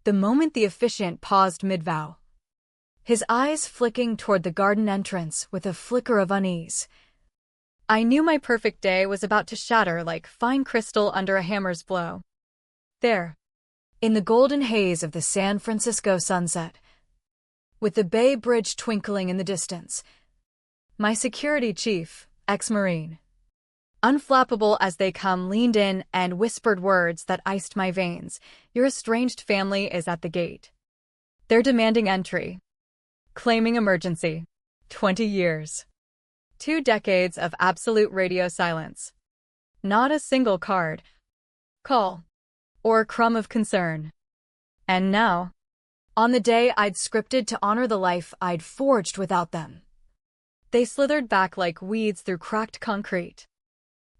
the moment the Officiant paused mid-vow, his eyes flicking toward the garden entrance with a flicker of unease. I knew my perfect day was about to shatter like fine crystal under a hammer's blow. There, in the golden haze of the San Francisco sunset, with the Bay Bridge twinkling in the distance, my security chief, ex-Marine, unflappable as they come, leaned in and whispered words that iced my veins. Your estranged family is at the gate. They're demanding entry. Claiming emergency. 20 years. 2 decades of absolute radio silence. Not a single card, call, or crumb of concern. And now, on the day I'd scripted to honor the life I'd forged without them, they slithered back like weeds through cracked concrete.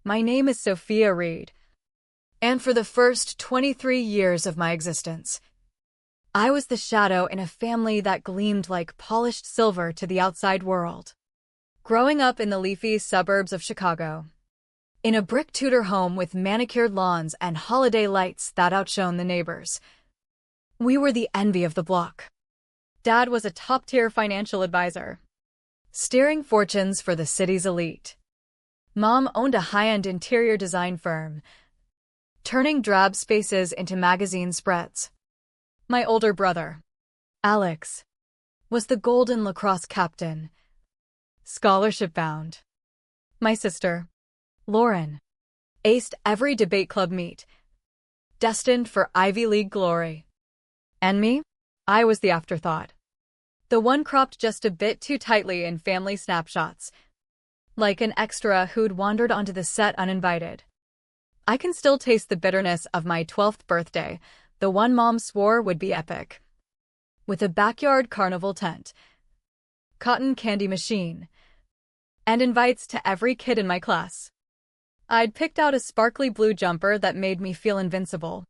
My name is Sophia Reed, and for the first 23 years of my existence, I was the shadow in a family that gleamed like polished silver to the outside world. Growing up in the leafy suburbs of Chicago, in a brick Tudor home with manicured lawns and holiday lights that outshone the neighbors, we were the envy of the block. Dad was a top-tier financial advisor, steering fortunes for the city's elite. Mom owned a high-end interior design firm, turning drab spaces into magazine spreads. My older brother, Alex, was the golden lacrosse captain, scholarship-bound. My sister, Lauren, aced every debate club meet, destined for Ivy League glory. And me? I was the afterthought. The one cropped just a bit too tightly in family snapshots, like an extra who'd wandered onto the set uninvited. I can still taste the bitterness of my 12th birthday, the one Mom swore would be epic. With a backyard carnival tent, cotton candy machine, and invites to every kid in my class. I'd picked out a sparkly blue jumper that made me feel invincible.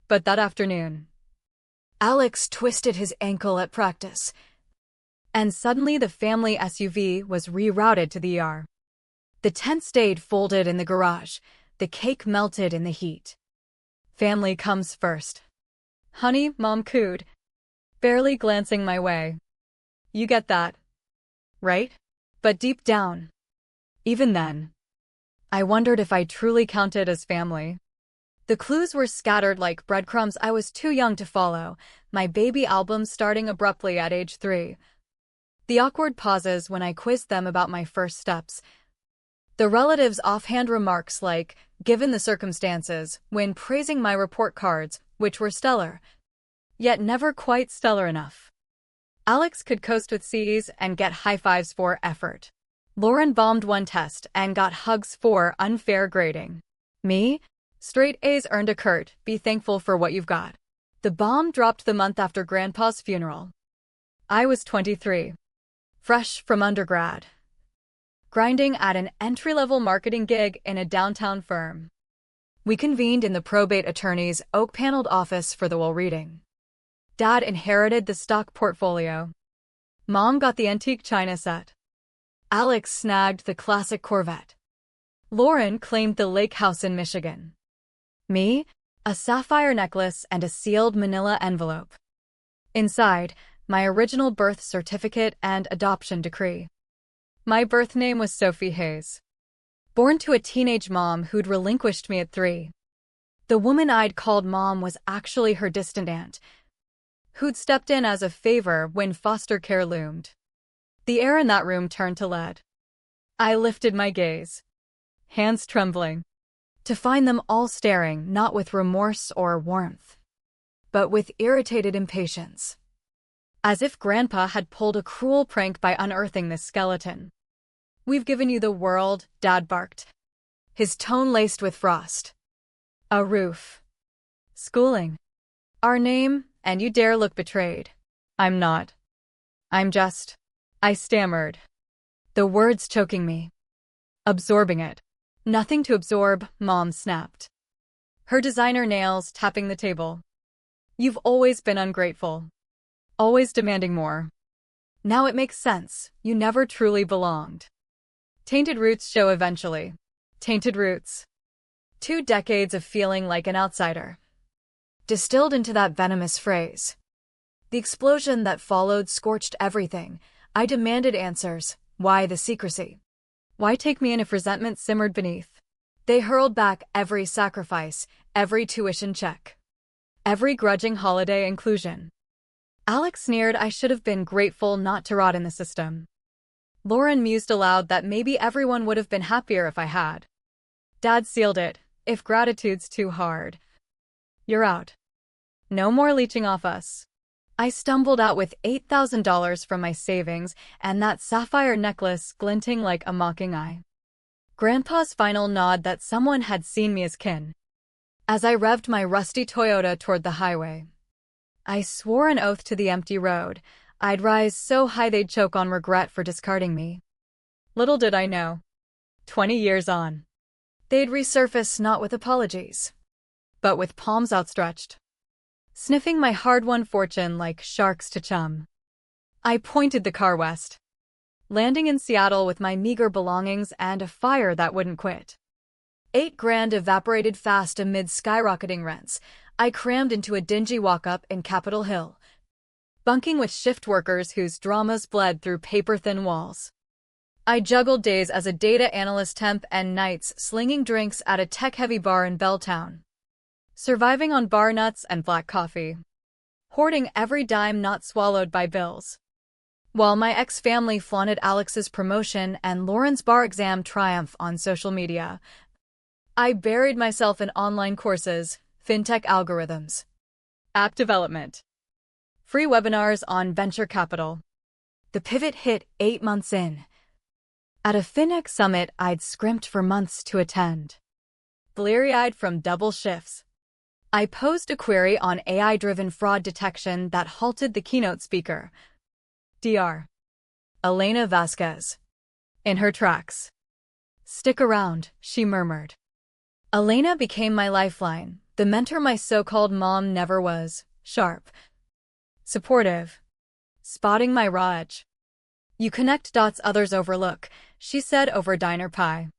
But that afternoon, Alex twisted his ankle at practice, and suddenly the family SUV was rerouted to the ER. The tent stayed folded in the garage, the cake melted in the heat. Family comes first. Honey, Mom cooed, barely glancing my way. You get that, right? But deep down, even then, I wondered if I truly counted as family. The clues were scattered like breadcrumbs I was too young to follow, my baby album starting abruptly at age 3. The awkward pauses when I quizzed them about my first steps. The relatives' offhand remarks like, given the circumstances, when praising my report cards, which were stellar, yet never quite stellar enough. Alex could coast with C's and get high fives for effort. Lauren bombed one test and got hugs for unfair grading. Me? Straight A's earned a curt, be thankful for what you've got. The bomb dropped the month after Grandpa's funeral. I was 23, fresh from undergrad, grinding at an entry-level marketing gig in a downtown firm. We convened in the probate attorney's oak-paneled office for the will reading. Dad inherited the stock portfolio. Mom got the antique china set. Alex snagged the classic Corvette. Lauren claimed the lake house in Michigan. Me, a sapphire necklace and a sealed manila envelope. Inside, my original birth certificate and adoption decree. My birth name was Sophie Hayes. Born to a teenage mom who'd relinquished me at 3. The woman I'd called Mom was actually her distant aunt, who'd stepped in as a favor when foster care loomed. The air in that room turned to lead. I lifted my gaze, hands trembling, to find them all staring not with remorse or warmth, but with irritated impatience. As if Grandpa had pulled a cruel prank by unearthing this skeleton. We've given you the world, Dad barked, his tone laced with frost. A roof. Schooling. Our name, and you dare look betrayed. I'm not. I'm just. I stammered, the words choking me. Absorbing it. Nothing to absorb, Mom snapped, her designer nails tapping the table. You've always been ungrateful. Always demanding more. Now it makes sense, you never truly belonged. Tainted roots show eventually. Tainted roots. 2 decades of feeling like an outsider. distilled into that venomous phrase. The explosion that followed scorched everything. I demanded answers. Why the secrecy? Why take me in if resentment simmered beneath? They hurled back every sacrifice, every tuition check, every grudging holiday inclusion. Alex sneered I should have been grateful not to rot in the system. Lauren mused aloud that maybe everyone would have been happier if I had. Dad sealed it. If gratitude's too hard, you're out. No more leeching off us. I stumbled out with $8,000 from my savings and that sapphire necklace glinting like a mocking eye. Grandpa's final nod that someone had seen me as kin. As I revved my rusty Toyota toward the highway, I swore an oath to the empty road. I'd rise so high they'd choke on regret for discarding me. Little did I know, 20 years on, they'd resurface not with apologies, but with palms outstretched, sniffing my hard-won fortune like sharks to chum. I pointed the car west, landing in Seattle with my meager belongings and a fire that wouldn't quit. $8,000 evaporated fast amid skyrocketing rents. I crammed into a dingy walk-up in Capitol Hill, bunking with shift workers whose dramas bled through paper-thin walls. I juggled days as a data analyst temp and nights slinging drinks at a tech-heavy bar in Belltown, surviving on bar nuts and black coffee, hoarding every dime not swallowed by bills. While my ex-family flaunted Alex's promotion and Lauren's bar exam triumph on social media, I buried myself in online courses, fintech algorithms, app development, free webinars on venture capital. The pivot hit 8 months in. At a FinEx summit I'd scrimped for months to attend. Bleary-eyed from double shifts, I posed a query on AI-driven fraud detection that halted the keynote speaker, Dr. Elena Vasquez, in her tracks. "Stick around," she murmured. Elena became my lifeline, the mentor my so-called mom never was, sharp, supportive, spotting my raw edge. "You connect dots others overlook," she said over diner pie.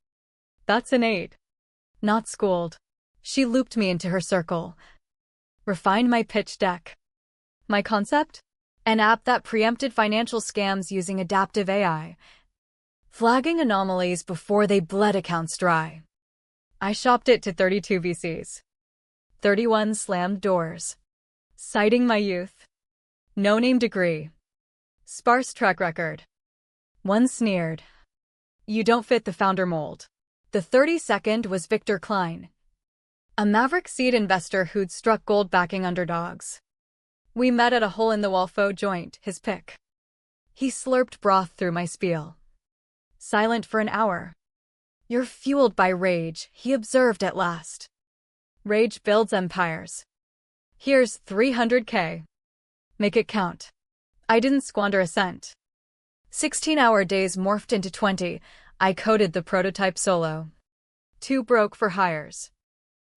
"That's innate, not schooled." She looped me into her circle, refined my pitch deck. My concept? An app that preempted financial scams using adaptive AI, flagging anomalies before they bled accounts dry. I shopped it to 32 VCs. 31 slammed doors, citing my youth. No name degree. Sparse track record. One sneered, "You don't fit the founder mold." The 32nd was Victor Klein, a maverick seed investor who'd struck gold backing underdogs. We met at a hole-in-the-wall faux joint, his pick. He slurped broth through my spiel, silent for an hour. "You're fueled by rage," he observed at last. "Rage builds empires. Here's $300K. Make it count." I didn't squander a cent. 16-hour days morphed into 20. I coded the prototype solo. Too broke for hires.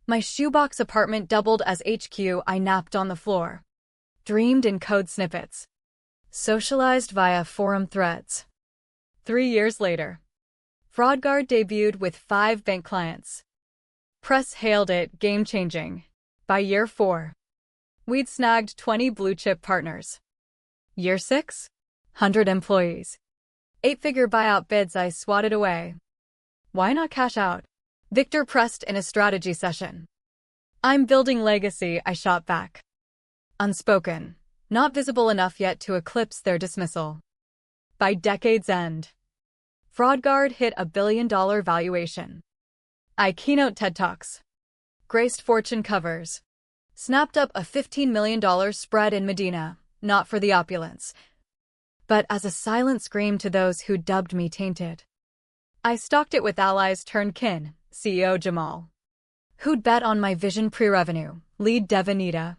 My shoebox apartment doubled as HQ. I napped on the floor, dreamed in code snippets, socialized via forum threads. 3 years later, FraudGuard debuted with 5 bank clients. Press hailed it game-changing. By year 4, we'd snagged 20 blue-chip partners. Year 6, 100 employees. 8-figure buyout bids I swatted away. "Why not cash out?" Victor pressed in a strategy session. "I'm building legacy," I shot back. Unspoken, not visible enough yet to eclipse their dismissal. By decade's end, FraudGuard hit $1 billion valuation. I keynote TED Talks, graced Fortune covers, snapped up a $15 million spread in Medina, not for the opulence, but as a silent scream to those who dubbed me tainted. I stalked it with allies turned kin, CEO Jamal, who'd bet on my vision pre-revenue, lead dev Anita,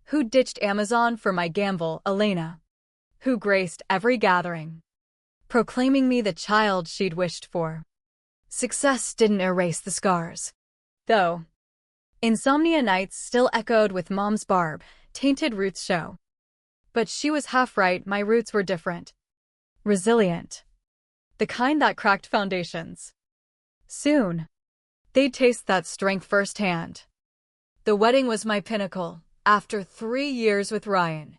who ditched Amazon for my gamble, Elena, who graced every gathering, proclaiming me the child she'd wished for. Success didn't erase the scars, though. Insomnia nights still echoed with Mom's Barb, tainted roots show. But she was half right, my roots were different. Resilient. The kind that cracked foundations. Soon, they'd taste that strength firsthand. The wedding was my pinnacle, after 3 years with Ryan,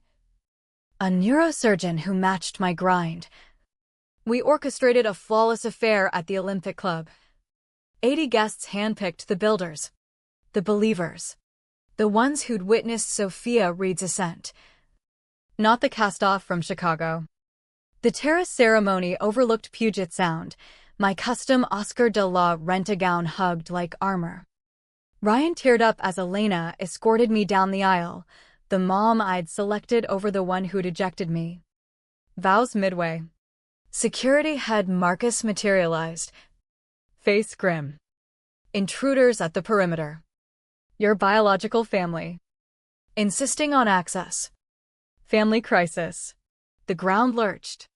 a neurosurgeon who matched my grind. We orchestrated a flawless affair at the Olympic Club. 80 guests handpicked the builders, the believers, the ones who'd witnessed Sophia Reed's ascent. Not the cast-off from Chicago. The terrace ceremony overlooked Puget Sound, my custom Oscar de la Renta gown hugged like armor. Ryan teared up as Elena escorted me down the aisle, the mom I'd selected over the one who'd ejected me. Vows midway. Security head Marcus materialized. Face grim. Intruders at the perimeter. Your biological family. Insisting on access. Family crisis. The ground lurched.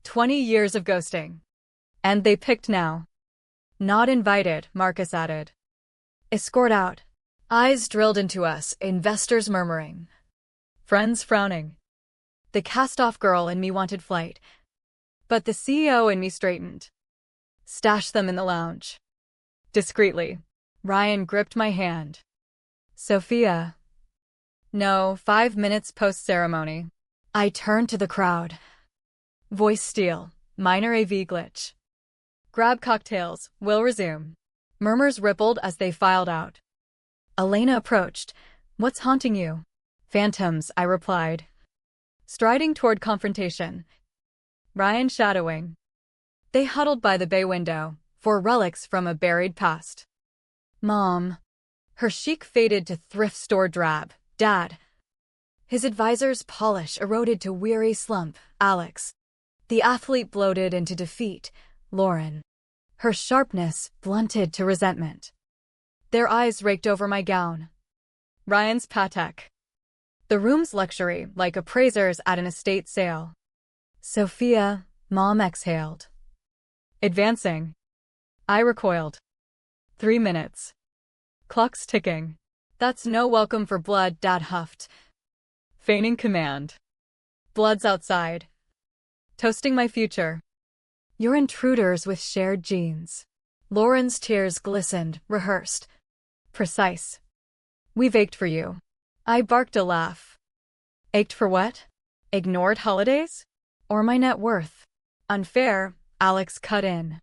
20 years of ghosting. And they picked now. Not invited, Marcus added. Escort out. Eyes drilled into us, investors murmuring. Friends frowning. The cast-off girl in me wanted flight. But the CEO in me straightened. Stash them in the lounge. Discreetly. Ryan gripped my hand. Sophia. No, 5 minutes post-ceremony. I turned to the crowd. Voice steel. Minor AV glitch. Grab cocktails. We'll resume. Murmurs rippled as they filed out. Elena approached. What's haunting you? Phantoms, I replied. Striding toward confrontation. Ryan shadowing. They huddled by the bay window, for relics from a buried past. Mom. Her chic faded to thrift store drab. Dad. His advisor's polish eroded to weary slump. Alex. The athlete bloated into defeat. Lauren. Her sharpness blunted to resentment. Their eyes raked over my gown. Ryan's Patek. The room's luxury, like appraisers at an estate sale. Sophia, Mom exhaled. Advancing. I recoiled. 3 minutes. Clock's ticking. That's no welcome for blood, Dad huffed. Feigning command. Blood's outside. Toasting my future. You're intruders with shared genes. Lauren's tears glistened, rehearsed. Precise. We've ached for you. I barked a laugh. Ached for what? Ignored holidays? Or my net worth? Unfair, Alex cut in.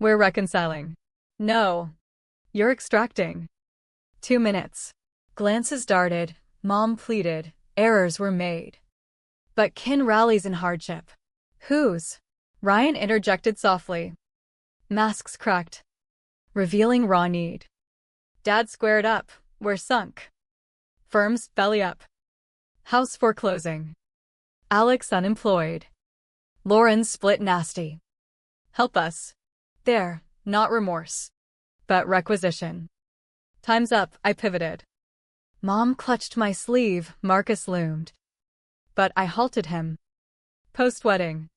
We're reconciling. No. You're extracting. 2 minutes. Glances darted, Mom pleaded, errors were made. But kin rallies in hardship. Whose? Ryan interjected softly. Masks cracked. Revealing raw need. Dad squared up. We're sunk. Firms belly up. House foreclosing. Alex unemployed. Lauren split nasty. Help us. There, not remorse. But requisition. Time's up, I pivoted. Mom clutched my sleeve, Marcus loomed. But I halted him. Post-wedding.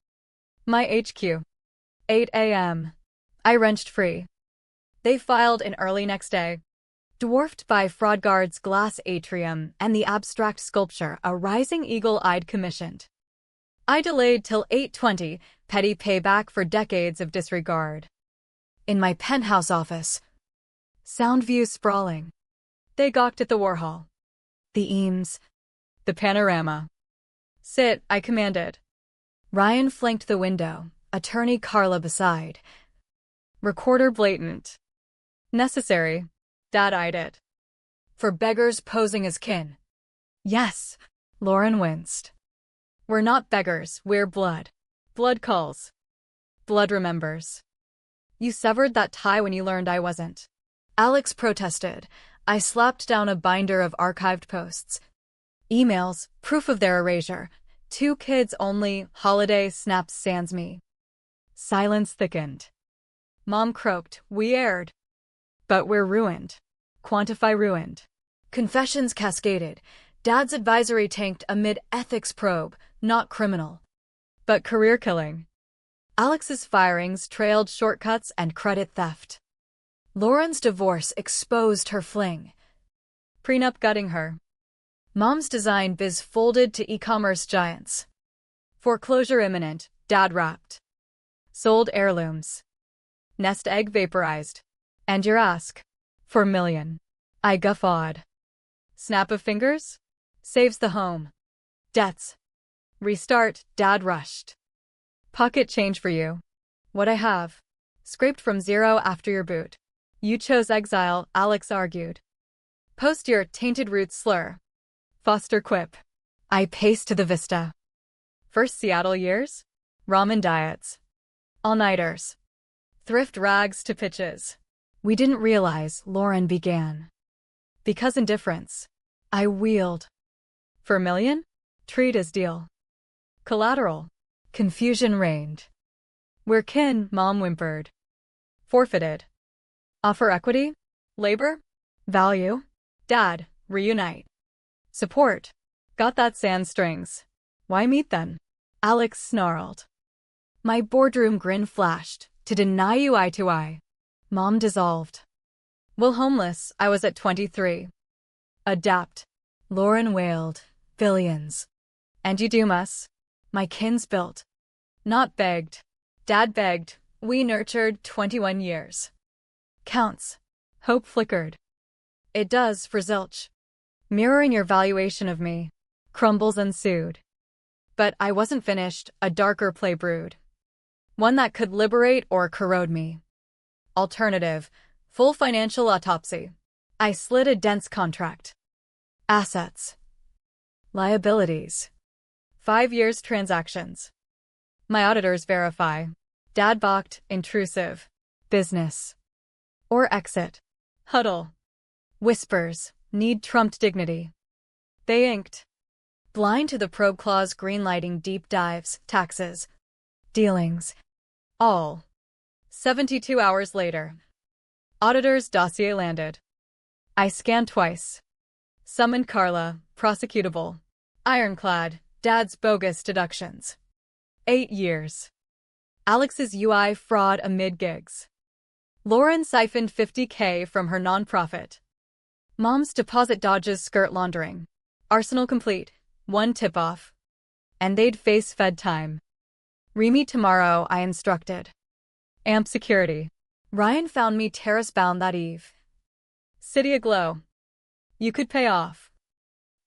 My HQ. 8 a.m. I wrenched free. They filed in early next day. Dwarfed by Fraudguard's glass atrium and the abstract sculpture a rising eagle I'd commissioned. I delayed till 8:20, petty payback for decades of disregard. In my penthouse office. Sound view sprawling. They gawked at the Warhol. The Eames. The panorama. Sit, I commanded. Ryan flanked the window, attorney Carla beside. Recorder blatant. Necessary. Dad eyed it. For beggars posing as kin. Yes. Lauren winced. We're not beggars, we're blood. Blood calls. Blood remembers. You severed that tie when you learned I wasn't. Alex protested. I slapped down a binder of archived posts. Emails, proof of their erasure. 2 kids only, holiday snaps sans me. Silence thickened. Mom croaked, we erred. But we're ruined. Quantify ruined. Confessions cascaded. Dad's advisory tanked amid ethics probe, not criminal. But career killing. Alex's firings trailed shortcuts and credit theft. Lauren's divorce exposed her fling. Prenup gutting her. Mom's design biz folded to e-commerce giants. Foreclosure imminent, Dad wrapped. Sold heirlooms. Nest egg vaporized. And your ask. For $1 million. I guffawed. Snap of fingers? Saves the home. Debts. Restart, Dad rushed. Pocket change for you. What I have. Scraped from zero after your boot. You chose exile, Alex argued. Post your tainted roots slur. Foster quip. I paced to the vista. First Seattle years? Ramen diets. All-nighters. Thrift rags to pitches. We didn't realize, Lauren began. Because indifference. I wheeled. Vermilion? Treat as deal. Collateral. Confusion reigned. We're kin, Mom whimpered. Forfeited. Offer equity? Labor? Value? Dad, reunite. Support. Got that sand strings. Why meet then? Alex snarled. My boardroom grin flashed. To deny you eye to eye. Mom dissolved. Well, homeless, I was at 23. Adapt. Lauren wailed. Billions. And you doom us. My kins built. Not begged. Dad begged. We nurtured 21 years. Counts. Hope flickered. It does for zilch. Mirroring your valuation of me. Crumbles ensued. But I wasn't finished, a darker play brewed. One that could liberate or corrode me. Alternative. Full financial autopsy. I slid a dense contract. Assets. Liabilities. 5 years transactions. My auditors verify. Dad balked, intrusive. Business. Or exit. Huddle. Whispers. Need trumped dignity. They inked. Blind to the probe clause greenlighting deep dives, taxes. Dealings. All. 72 hours later. Auditor's dossier landed. I scanned twice. Summoned Carla, prosecutable. Ironclad, Dad's bogus deductions. 8 years. Alex's UI fraud amid gigs. Lauren siphoned $50K from her nonprofit. Mom's deposit dodges skirt laundering. Arsenal complete. One tip-off. And they'd face Fed time. Re-meet tomorrow, I instructed. Amp security. Ryan found me terrace-bound that eve. City aglow. You could pay off.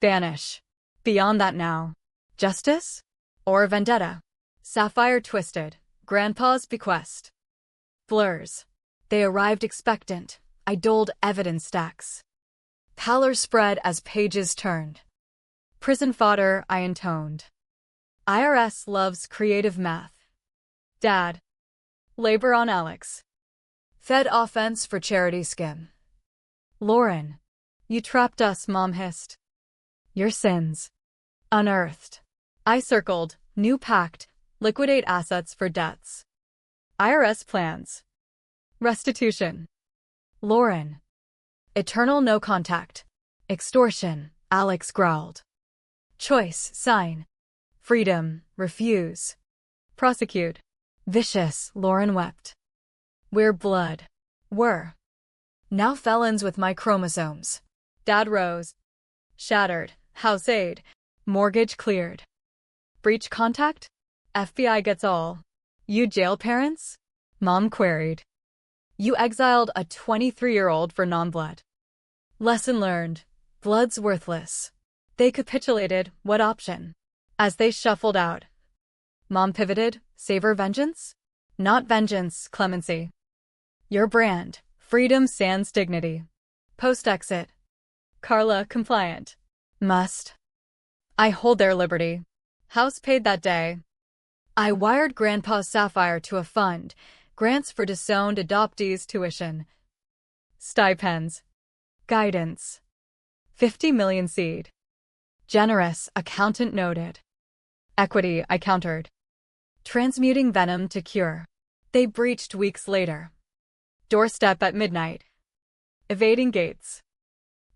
Banish. Beyond that now. Justice? Or vendetta? Sapphire twisted. Grandpa's bequest. Blurs. They arrived expectant. I doled evidence stacks. Pallor spread as pages turned. Prison fodder, I intoned. IRS loves creative math. Dad. Labor on Alex. Fed offense for charity skim. Lauren. You trapped us, Mom hissed. Your sins. Unearthed. I circled. New pact. Liquidate assets for debts. IRS plans. Restitution. Lauren. Eternal no contact. Extortion, Alex growled. Choice, sign. Freedom, refuse. Prosecute. Vicious, Lauren wept. We're blood. Were. Now felons with my chromosomes. Dad rose. Shattered. House aid. Mortgage cleared. Breach contact? FBI gets all. You jail parents? Mom queried. You exiled a 23-year-old for non-blood. Lesson learned. Blood's worthless. They capitulated. What option? As they shuffled out. Mom pivoted. Savor vengeance? Not vengeance, clemency. Your brand. Freedom sans dignity. Post-exit. Carla compliant. Must. I hold their liberty. House paid that day. I wired Grandpa's Sapphire to a fund. Grants for disowned adoptees' tuition. Stipends. Guidance. 50 million seed. Generous, accountant noted. Equity, I countered. Transmuting venom to cure. They breached weeks later. Doorstep at midnight. Evading gates.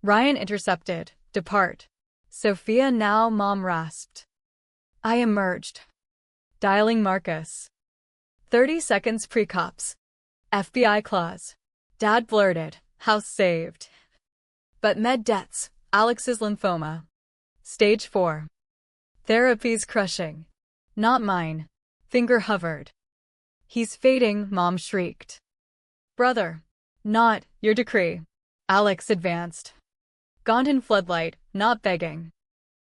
Ryan intercepted. Depart. Sophia now Mom rasped. I emerged. Dialing Marcus. 30 seconds pre-cops. FBI clause. Dad blurted. House saved. But med debts. Alex's lymphoma. Stage 4. Therapy's crushing. Not mine. Finger hovered. He's fading, Mom shrieked. Brother. Not your decree. Alex advanced. Gaunt in floodlight, not begging.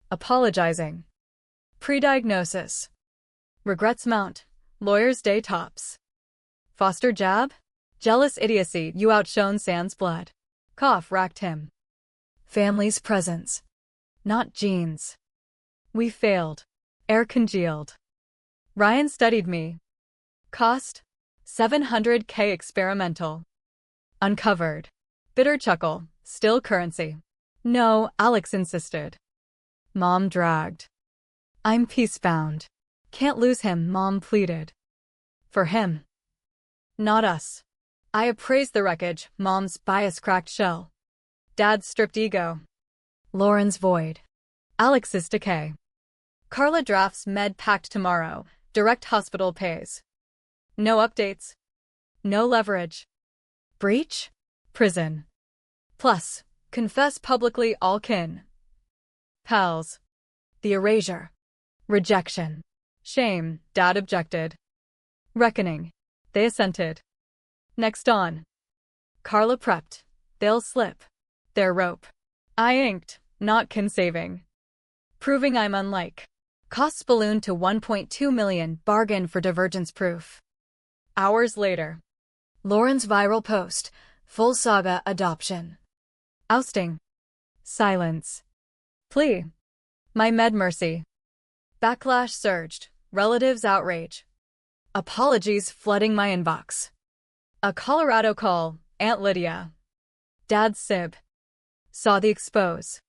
Apologizing. Pre-diagnosis. Regrets mount. Lawyer's day tops. Foster jab? Jealous idiocy, you outshone Sans blood. Cough racked him. Family's presence. Not genes. We failed. Air congealed. Ryan studied me. Cost? $700K experimental. Uncovered. Bitter chuckle. Still currency. No, Alex insisted. Mom dragged. I'm peacebound. Can't lose him, Mom pleaded. For him. Not us. I appraised the wreckage, Mom's bias-cracked shell. Dad's stripped ego. Lauren's void. Alex's decay. Carla drafts med packed tomorrow. Direct hospital pays. No updates. No leverage. Breach? Prison. Plus, confess publicly all kin. Pals. The erasure. Rejection. Shame, Dad objected. Reckoning. They assented. Next on. Carla prepped. They'll slip. Their rope. I inked, not kin-saving. Proving I'm unlike. Costs ballooned to $1.2 million, bargain for divergence proof. Hours later. Lauren's viral post. Full saga adoption. Ousting. Silence. Plea. My med mercy. Backlash surged. Relatives outrage. Apologies flooding my inbox. A Colorado call. Aunt Lydia. Dad's sib. Saw the expose.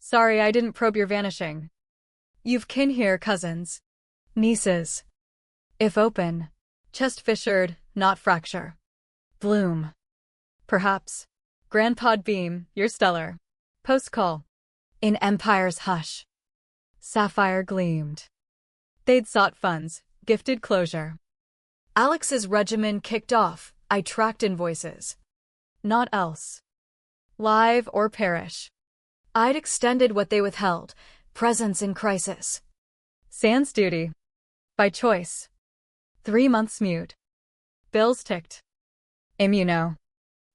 Sorry I didn't probe your vanishing. You've kin here, cousins. Nieces. If open. Chest fissured, not fracture. Bloom. Perhaps. Grandpod beam, you're stellar. Post-call. In Empire's hush. Sapphire gleamed. They'd sought funds, gifted closure. Alex's regimen kicked off. I tracked invoices. Not else. Live or perish. I'd extended what they withheld. Presence in crisis. Sans duty. By choice. 3 months mute. Bills ticked. Immuno.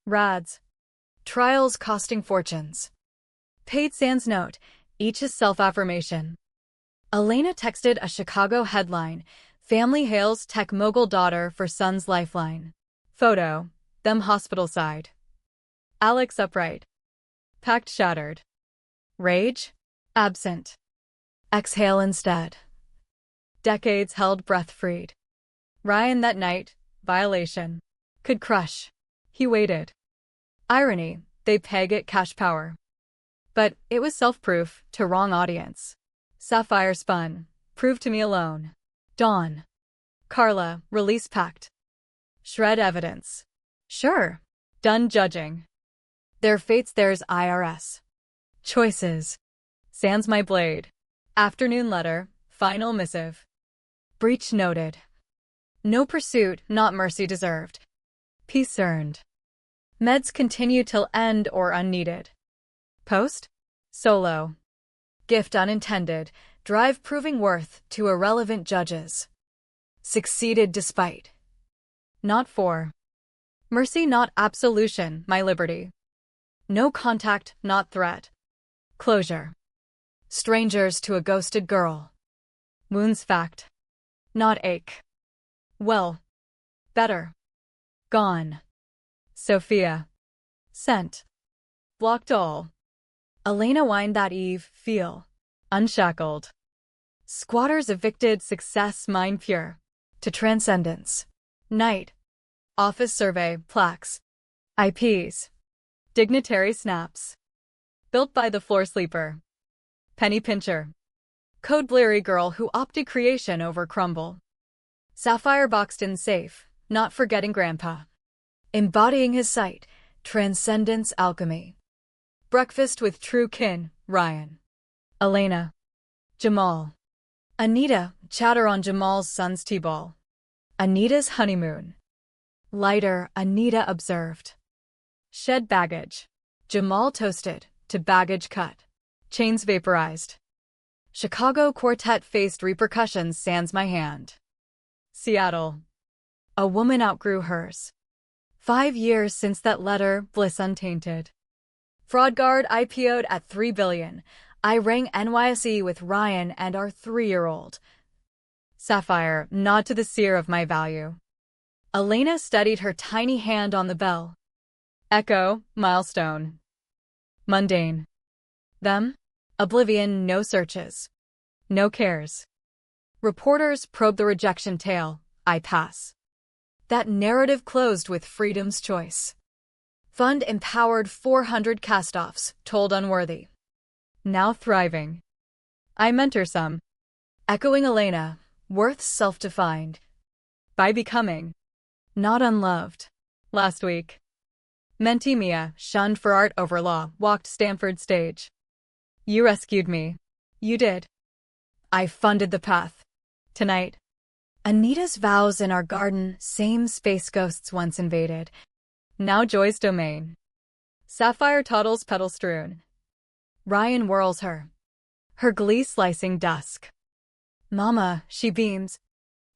Rads. Trials costing fortunes. Paid sans note, each a self-affirmation. Elena texted a Chicago headline. Family hails tech mogul daughter for son's lifeline. Photo. Them hospital side. Alex upright. Pact shattered. Rage? Absent. Exhale instead. Decades held breath freed. Ryan that night, violation. Could crush. He waited. Irony, they peg it cash power. But it was self-proof to wrong audience. Sapphire spun. Prove to me alone. Dawn. Carla, release pact. Shred evidence. Sure. Done judging. Their fate's theirs IRS. Choices. Sans my blade. Afternoon letter, final missive. Breach noted. No pursuit, not mercy deserved. Peace earned. Meds continue till end or unneeded. Post? Solo. Gift unintended, drive proving worth to irrelevant judges. Succeeded despite. Not for. Mercy not absolution, my liberty. No contact, not threat. Closure. Strangers to a ghosted girl. Wounds fact. Not ache. Well. Better. Gone. Sophia. Sent. Blocked all. Elena whined that eve, feel. Unshackled. Squatters evicted, success mine pure. To transcendence. Night. Office survey, plaques. IPs. Dignitary snaps. Built by the floor sleeper. Penny pincher. Code blurry girl who opted creation over crumble. Sapphire boxed in safe, not forgetting grandpa. Embodying his sight, transcendence alchemy. Breakfast with true kin, Ryan. Elena. Jamal. Anita, chatter on Jamal's son's t-ball. Anita's honeymoon. Lighter, Anita observed. Shed baggage. Jamal toasted, to baggage cut. Chains vaporized. Chicago quartet faced repercussions sans my hand. Seattle. A woman outgrew hers. 5 years since that letter, bliss untainted. Fraudguard IPO'd at $3 billion. I rang NYSE with Ryan and our 3-year-old. Sapphire, nod to the seer of my value. Elena steadied her tiny hand on the bell. Echo, milestone. Mundane. Them? Oblivion, no searches. No cares. Reporters probe the rejection tale. I pass. That narrative closed with freedom's choice. Fund empowered 400 castoffs, told unworthy. Now thriving. I mentor some. Echoing Elena, worth self-defined. By becoming. Not unloved. Last week. Mentee Mia, shunned for art over law, walked Stanford stage. You rescued me. You did. I funded the path. Tonight. Anita's vows in our garden, same space ghosts once invaded. Now joy's domain. Sapphire toddles petal strewn. Ryan whirls her. Her glee slicing dusk. Mama, she beams.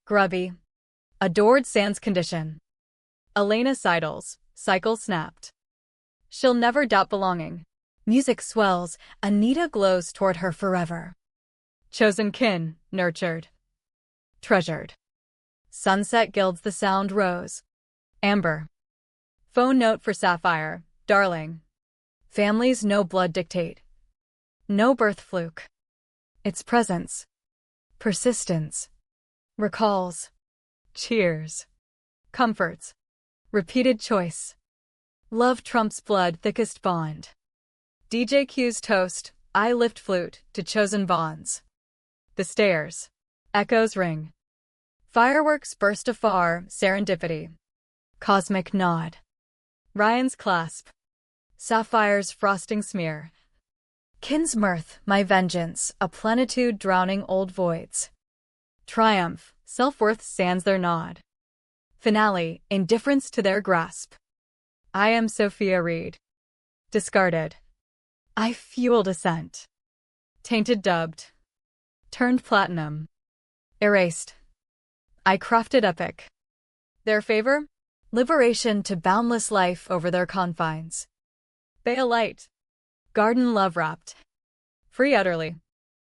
Grubby. Adored sans condition. Elena sidles, cycle snapped. She'll never doubt belonging. Music swells, Anita glows toward her forever. Chosen kin, nurtured. Treasured. Sunset gilds the sound rose. Amber. Phone note for Sapphire, darling. Families no blood dictate. No birth fluke. Its presence. Persistence. Recalls. Cheers. Comforts. Repeated choice. Love trumps blood thickest bond. DJ cues toast, I lift flute to chosen bonds. The stairs. Echoes ring. Fireworks burst afar, serendipity. Cosmic nod. Ryan's clasp. Sapphire's frosting smear. Kin's mirth, my vengeance, a plenitude drowning old voids. Triumph, self-worth sands their nod. Finale, indifference to their grasp. I am Sophia Reed. Discarded. I fueled ascent. Tainted dubbed. Turned platinum. Erased. I crafted epic. Their favor? Liberation to boundless life over their confines. Bay light. Garden love wrapped. Free utterly.